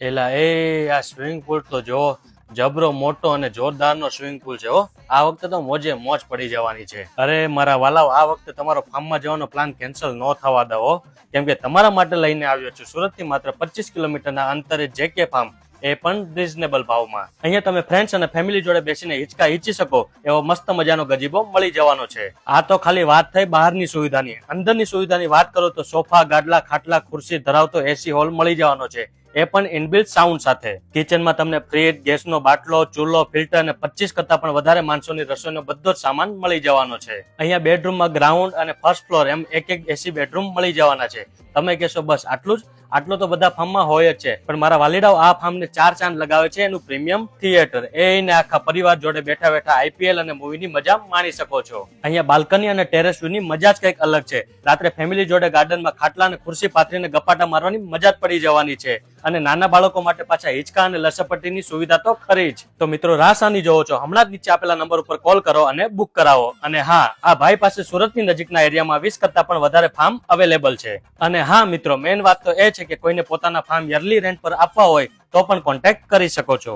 એલા આ swimming pool તો જો જબરો મોટો અને જોરદારનો સ્વિમિંગ પુલ છે હો. આ વખતે તો મોજે મોજ પડી જવાની છે. અરે મારા વાલાઓ, આ વખતે તમારો ફાર્મમાં જવાનો પ્લાન કેન્સલ ન થવા દો, કેમ કે તમારા માટે લઈને આવ્યો છું સુરતથી માત્ર 25 કિલોમીટરના અંતરે જેકે ફાર્મ, એ પણ રીઝનેબલ ભાવમાં. અહીંયા તમે ફ્રેન્ડ્સ અને ફેમિલી જોડે બેસીને હિંચકા હીચી શકો એવો મસ્ત મજાનો ગજીબો મળી જવાનો છે. આ તો ખાલી વાત થઈ બહારની સુવિધાની. અંદરની સુવિધાની વાત કરો તો સોફા, ગાદલા, ખાટલા, ખુરશી ધરાવતો એસી હોલ મળી જવાનો છે, એ પણ ઇનબિલ્ટ સાઉન્ડ સાથે. કિચનમાં તમને ફ્રીજ, ગેસનો બાટલો, ચૂલો, ફિલ્ટર અને 25 કરતા પણ વધારે માણસોની રસોઈનો બધો જ સામાન મળી જવાનો છે. અહીંયા બેડરૂમમાં ગ્રાઉન્ડ અને ફર્સ્ટ ફ્લોર એમ એક એસી બેડરૂમ મળી જવાના છે. તમે કહેશો બસ આટલું જ? આટલો તો બધા ફાર્મમાં હોય જ છે, પણ મારા વાલીડાઓ આ ફાર્મને 4 ચાંદ લગાવે છે એનું પ્રીમિયમ થિયેટર. એને આખા પરિવાર જોડે બેઠા બેઠા આઈપીએલ અને મૂવીની મજા માણી શકો છો. અહીંયા બાલ્કની અને ટેરેસ વ્યૂની મજા જ કંઈક અલગ છે. રાત્રે ફેમિલી જોડે ગાર્ડનમાં ખાટલા અને ખુરશી પાથરીને ગપાટા મારવાની મજા જ પડી જવાની છે. અને નાના બાળકો માટે પાછા હિંચકા અને લસરપટ્ટીની સુવિધા તો ખરી જ. તો મિત્રો રાહ સાની જોવો છો? હમણાં જ નીચે આપેલા નંબર ઉપર કોલ કરો અને બુક કરાવો. અને હા, આ ભાઈ પાસે સુરતની નજીકના એરિયામાં 20 કરતા પણ વધારે ફાર્મ અવેલેબલ છે. અને હા મિત્રો, મેઇન વાત તો એ છે કે કોઈને પોતાના ફાર્મ યરલી રેન્ટ પર આપવા હોય તો પણ કોન્ટેક્ટ કરી શકો છો.